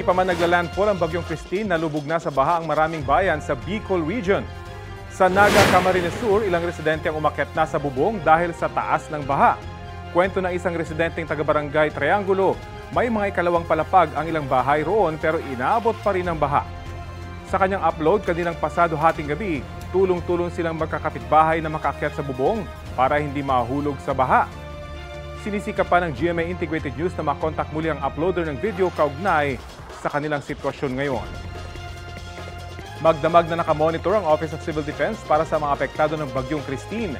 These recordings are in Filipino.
Hindi pa man naglalandfall ang bagyong Christine, nalubog na sa baha ang maraming bayan sa Bicol Region. Sa Naga, Camarines Sur, ilang residente ang umakyat na sa bubong dahil sa taas ng baha. Kwento ng isang residenteng taga-barangay Triangulo, may mga ikalawang palapag ang ilang bahay roon pero inaabot pa rin ang baha. Sa kanyang upload kaninang pasado hating gabi, tulong-tulong silang magkakapitbahay na makaakyat sa bubong para hindi mahulog sa baha. Sinisika pa ng GMA Integrated News na makontak muli ang uploader ng video kaugnay sa kanilang sitwasyon ngayon. Magdamag na nakamonitor ang Office of Civil Defense para sa mga apektado ng bagyong Christine.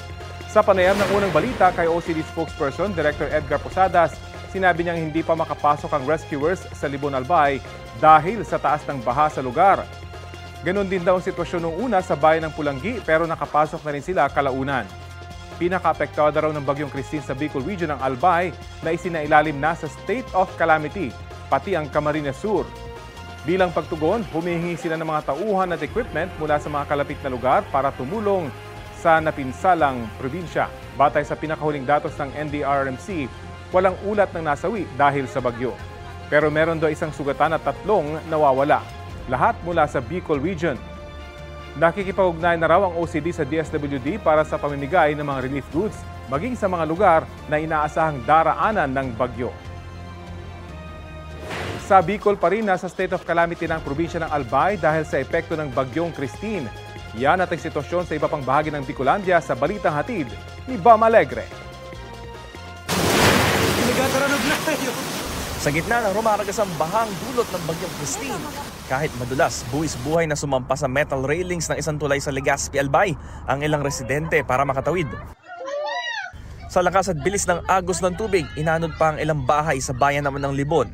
Sa panayam ng unang balita kay OCD spokesperson Director Edgar Posadas, sinabi niyang hindi pa makapasok ang rescuers sa Libon Albay dahil sa taas ng baha sa lugar. Ganon din daw ang sitwasyon noong una sa bayan ng Pulanggi pero nakapasok na rin sila kalaunan. Pinaka-apektado raw ng bagyong Christine sa Bicol Region ng Albay na isinailalim na sa state of calamity, pati ang Camarines Sur. Bilang pagtugon, humihingi sila ng mga tauhan at equipment mula sa mga kalapit na lugar para tumulong sa napinsalang probinsya. Batay sa pinakahuling datos ng NDRRMC, walang ulat ng nasawi dahil sa bagyo. Pero meron daw isang sugatan at 3 nawawala. Lahat mula sa Bicol Region. Nakikipag-ugnayan na raw ang OCD sa DSWD para sa pamimigay ng mga relief goods maging sa mga lugar na inaasahang daraanan ng bagyo. Sa Bicol pa rin nasa state of calamity ng probinsya ng Albay dahil sa epekto ng bagyong Christine. Yan at ang sitwasyon sa iba pang bahagi ng Bicolandia sa Balitang Hatid ni Bam Alegre. Sa gitna ng rumaragasang bahang dulot ng bagyong Christine, kahit madulas, buwis buhay na sumampa sa metal railings ng isang tulay sa Legazpi, Albay ang ilang residente para makatawid. Sa lakas at bilis ng agos ng tubig, inanod pa ang ilang bahay sa bayan naman ng Libon.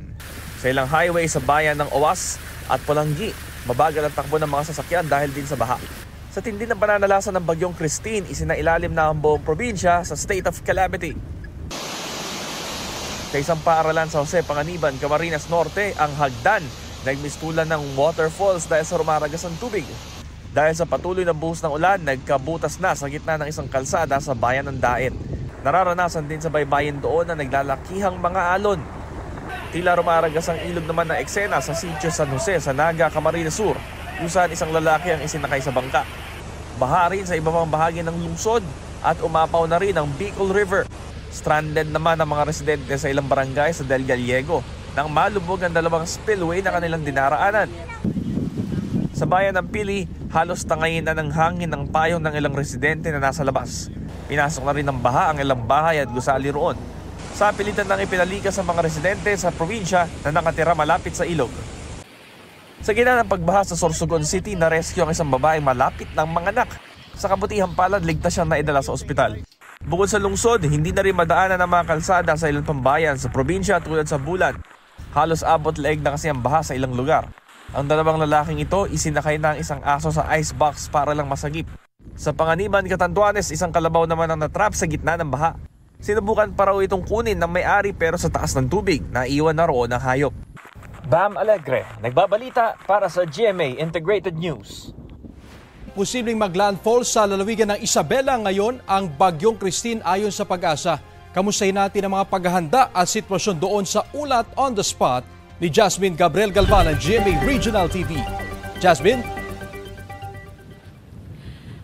Sa ilang highway sa bayan ng Owas at Pulanggi, mabagal ang takbo ng mga sasakyan dahil din sa baha. Sa tindi ng pananalasa ng bagyong Christine, isinailalim na ang buong probinsya sa state of calamity. Sa isang paaralan sa Jose Panganiban, Camarines Norte, ang hagdan nagmistulan ng waterfalls dahil sa rumaragasang tubig. Dahil sa patuloy na buhos ng ulan, nagkabutas na sa gitna ng isang kalsada sa bayan ng Daet. Nararanasan din sa baybayin doon na naglalakihang mga alon. Tila rumaragasang ilog naman na eksena sa sitio San Jose sa Naga, Camarines Sur, kung saan isang lalaki ang isinakay sa bangka. Baha rin sa iba pang bahagi ng lungsod at umapaw na rin ang Bicol River. Stranded naman ang mga residente sa ilang barangay sa Del Gallego nang malubog ang 2 spillway na kanilang dinaraanan. Sa bayan ng Pili, halos tangayin na ng hangin ng payong ng ilang residente na nasa labas. Pinasok na rin ng baha ang ilang bahay at gusali roon. Sa pilitan ng ipinalikas ang mga residente sa probinsya na nakatira malapit sa ilog. Sa gitna ng pagbaha sa Sorsogon City, na-rescue ang isang babaeng malapit ng manganak. Sa kabutihang palad, ligtas siyang naidala sa ospital. Bukod sa lungsod, hindi na rin madaanan ang mga kalsada sa ilang pambayan sa probinsya tulad sa Bulan. Halos abot leeg na kasi ang baha sa ilang lugar. Ang 2 lalaking ito isinakay na ang isang aso sa icebox para lang masagip. Sa Panganiban, Catanduanes, isang kalabaw naman ang natrap sa gitna ng baha. Sinubukan pa raw itong kunin ng may-ari pero sa taas ng tubig, naiwan na roon ang hayop. Bam Alegre, nagbabalita para sa GMA Integrated News. Posibleng maglandfall sa lalawigan ng Isabela ngayon ang bagyong Christine ayon sa Pag-asa. Kamustahin natin ang mga paghahanda at sitwasyon doon sa ulat on the spot ni Jasmine Gabriel Galvan ng GMA Regional TV. Jasmine?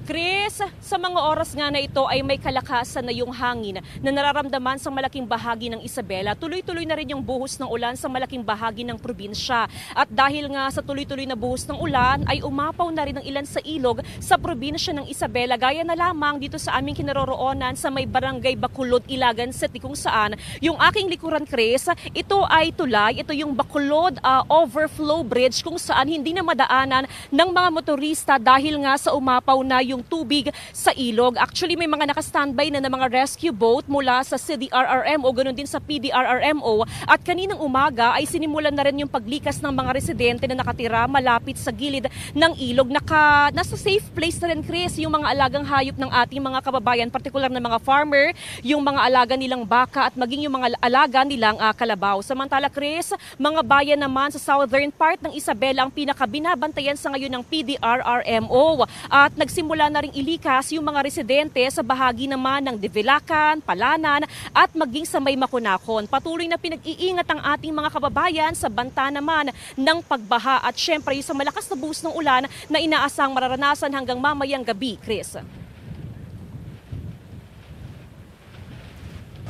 Chris, sa mga oras nga na ito ay may kalakasan na yung hangin na nararamdaman sa malaking bahagi ng Isabela. Tuloy-tuloy na rin yung buhos ng ulan sa malaking bahagi ng probinsya. At dahil nga sa tuloy-tuloy na buhos ng ulan ay umapaw na rin ang ilan sa ilog sa probinsya ng Isabela. Gaya na lamang dito sa aming kinaroroonan sa may barangay Bacolod, Ilagan City kung saan yung aking likuran, Chris, ito ay tulay. Ito yung Bacolod Overflow Bridge kung saan hindi na madaanan ng mga motorista dahil nga sa umapaw na yung tubig sa ilog. Actually, may mga naka-standby na mga rescue boat mula sa CDRRMO, ganoon din sa PDRRMO. At kaninang umaga ay sinimulan na rin yung paglikas ng mga residente na nakatira malapit sa gilid ng ilog. Nasa safe place na rin, Chris, yung mga alagang hayop ng ating mga kababayan, partikular na mga farmer, yung mga alaga nilang baka at maging yung mga alaga nilang kalabaw. Samantala, Chris, mga bayan naman sa southern part ng Isabela ang pinakabinabantayan sa ngayon ng PDRRMO. At nagsimula na ring ilikas lumikas yung mga residente sa bahagi naman ng Divilacan, Palanan at maging sa May Makunakon. Patuloy na pinag-iingat ang ating mga kababayan sa banta naman ng pagbaha at syempre sa malakas na buhos ng ulan na inaasang mararanasan hanggang mamayang gabi, Chris.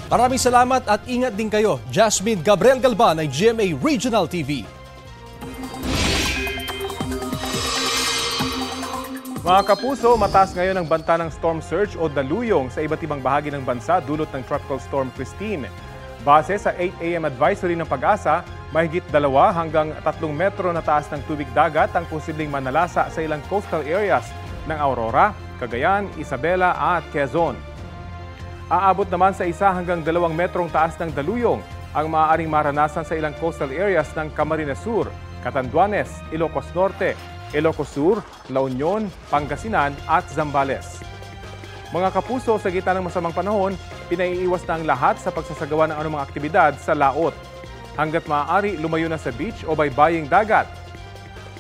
Maraming salamat at ingat din kayo. Jasmine Gabriel Galban ng GMA Regional TV. Mga kapuso, mataas ngayon ang banta ng storm surge o daluyong sa iba't ibang bahagi ng bansa dulot ng Tropical Storm Christine. Base sa 8 AM advisory ng Pag-asa, mahigit 2 hanggang 3 metro na taas ng tubig dagat ang posibleng manalasa sa ilang coastal areas ng Aurora, Cagayan, Isabela at Quezon. Aabot naman sa 1 hanggang 2 metrong taas ng daluyong ang maaaring maranasan sa ilang coastal areas ng Camarines Sur, Catanduanes, Ilocos Norte, Ilocos Sur, La Union, Pangasinan at Zambales. Mga kapuso, sa gitna ng masamang panahon, pinaiiwas na ang lahat sa pagsasagawa ng anumang aktibidad sa laot. Hanggat maaari, lumayo na sa beach o baybaying dagat.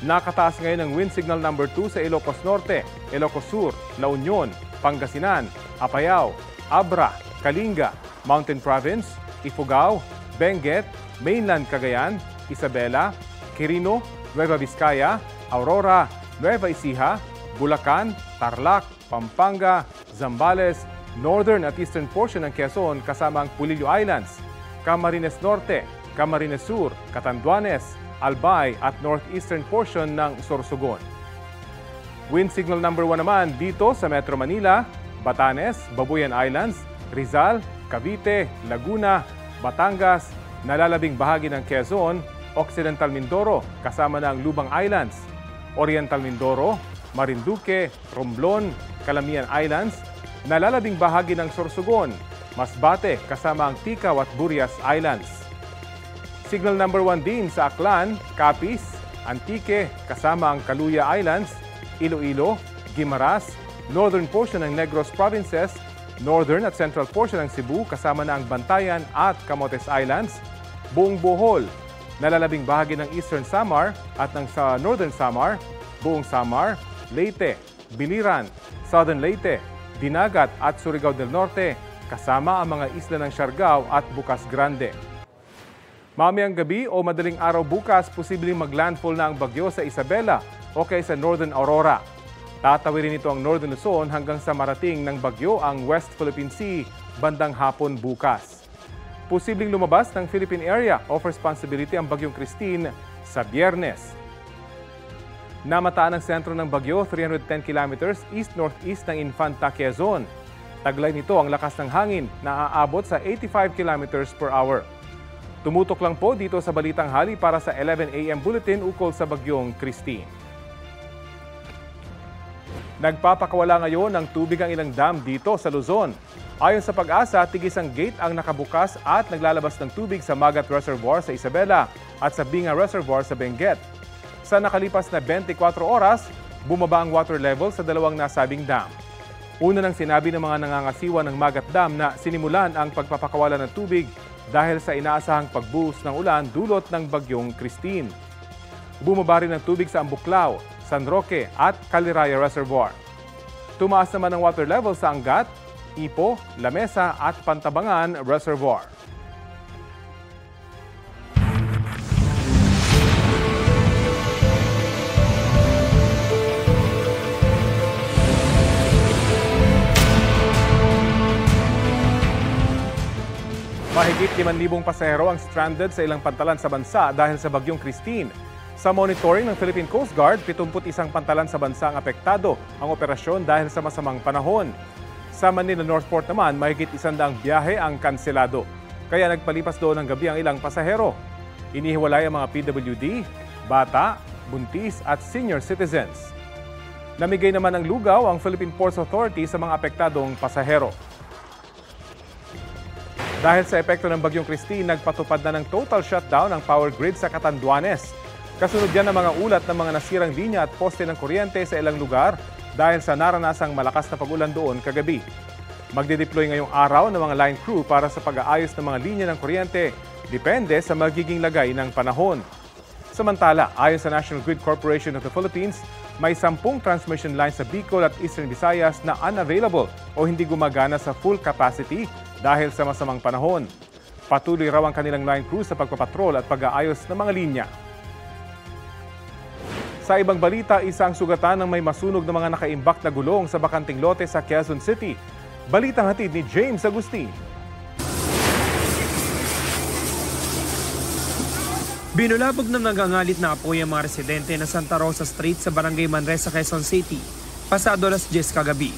Nakataas ngayon ang wind signal number 2 sa Ilocos Norte, Ilocos Sur, La Union, Pangasinan, Apayao, Abra, Kalinga, Mountain Province, Ifugao, Benguet, Mainland Cagayan, Isabela, Quirino, Nueva Vizcaya, Aurora, Nueva Ecija, Bulacan, Tarlac, Pampanga, Zambales, northern at eastern portion ng Quezon kasama ang Pulillo Islands, Camarines Norte, Camarines Sur, Catanduanes, Albay at northeastern portion ng Sorsogon. Wind signal number 1 naman dito sa Metro Manila, Batanes, Babuyan Islands, Rizal, Cavite, Laguna, Batangas, nalalabing bahagi ng Quezon, Occidental Mindoro kasama ng Lubang Islands, Oriental Mindoro, Marinduque, Romblon, Calamian Islands, nalalabing bahagi ng Sorsogon, Masbate kasama ang Ticao at Burias Islands. Signal number 1 din sa Aklan, Capiz, Antique kasama ang Caluya Islands, Iloilo, Guimaras, northern portion ng Negros Provinces, northern at central portion ng Cebu kasama na ang Bantayan at Camotes Islands, buong Bohol, nalalabing bahagi ng Eastern Samar at ng sa Northern Samar, buong Samar, Leyte, Biliran, Southern Leyte, Dinagat at Surigao del Norte, kasama ang mga isla ng Siargao at Bukas Grande. Mamayang gabi o madaling araw bukas, posibleng maglandfall na ang bagyo sa Isabela o kay sa Northern Aurora. Tatawirin nito ang Northern Luzon hanggang sa marating ng bagyo ang West Philippine Sea bandang hapon bukas. Posibleng lumabas ng Philippine Area of Responsibility ang bagyong Christine sa Biyernes. Namataan ang sentro ng bagyo 310 kilometers east-northeast ng Infanta, Quezon. Taglay nito ang lakas ng hangin na aabot sa 85 kilometers per hour. Tumutok lang po dito sa Balitang Hali para sa 11 AM Bulletin ukol sa bagyong Christine. Nagpapakawala ngayon ng tubig ang ilang dam dito sa Luzon. Ayon sa Pag-asa, tigis ang gate ang nakabukas at naglalabas ng tubig sa Magat Reservoir sa Isabela at sa Binga Reservoir sa Benguet. Sa nakalipas na 24 oras, bumaba ang water level sa dalawang nasabing dam. Una nang sinabi ng mga nangangasiwa ng Magat Dam na sinimulan ang pagpapakawala ng tubig dahil sa inaasahang pagbuhos ng ulan dulot ng bagyong Christine. Bumaba rin ang tubig sa Ambuklao, San Roque at Caliraya Reservoir. Tumaas naman ang water level sa Angat, Ipo, Lamesa at Pantabangan Reservoir. Mahigit 5,000 pasahero ang stranded sa ilang pantalan sa bansa dahil sa bagyong Christine. Sa monitoring ng Philippine Coast Guard, 71 pantalan sa bansa ang apektado ang operasyon dahil sa masamang panahon. Sa Manila Northport naman, mahigit 100 biyahe ang kanselado. Kaya nagpalipas doon ng gabi ang ilang pasahero. Inihiwalay ang mga PWD, bata, buntis at senior citizens. Namigay naman ng lugaw ang Philippine Ports Authority sa mga apektadong pasahero. Dahil sa epekto ng bagyong Christine, nagpatupad na ng total shutdown ang power grid sa Catanduanes. Kasunod yan ng mga ulat ng mga nasirang linya at poste ng kuryente sa ilang lugar dahil sa naranasang malakas na pag-ulan doon kagabi. Magdedeploy ngayong araw ng mga line crew para sa pag-aayos ng mga linya ng kuryente, depende sa magiging lagay ng panahon. Samantala, ayon sa National Grid Corporation of the Philippines, may 10 transmission lines sa Bicol at Eastern Visayas na unavailable o hindi gumagana sa full capacity dahil sa masamang panahon. Patuloy raw ang kanilang line crews sa pagpapatrol at pag-aayos ng mga linya. Sa ibang balita, isang sugatan ng may masunog na mga nakaimbak na gulong sa bakanting lote sa Quezon City. Balitang hatid ni James Agustin. Binulabog ng nagangalit na apoy ang mga residente na Santa Rosa Street sa Barangay Manresa, Quezon City, pasado alas 10 kagabi.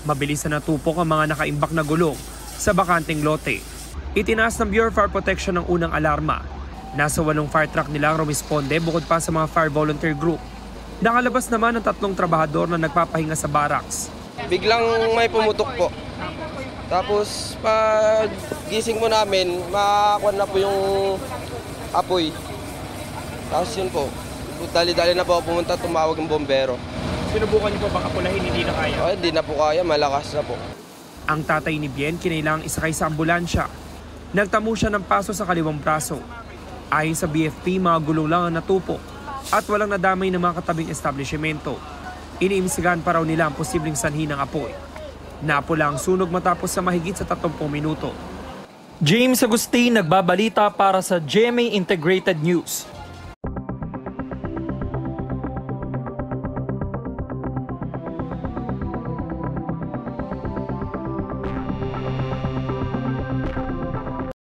Mabilis na natupok ang mga nakaimbak na gulong sa bakanting lote. Itinaas ng Bureau of Fire Protection ang unang alarma. Nasa 8 fire truck nilang rumisponde bukod pa sa mga fire volunteer group. Nakalabas naman ang 3 trabahador na nagpapahinga sa barracks. Biglang may pumutok po. Tapos pag gising mo namin, makakuha na po yung apoy. Tapos yun po, dali-dali na po pumunta, tumawag ng bombero. Sinubukan niyo po baka pulahin, hindi na kaya? Ay, hindi na po kaya, malakas na po. Ang tatay ni Bien kinailangang isakay sa ambulansya. Nagtamo siya ng paso sa kaliwang braso. Ayon sa BFP, mga gulong lang ang natupok at walang nadamay ng mga katabing establishmento. Iniimbestigahan pa raw nila ang posibleng sanhi ng apoy. Napula ang sunog matapos sa mahigit sa 30 minuto. James Agustin nagbabalita para sa GMA Integrated News.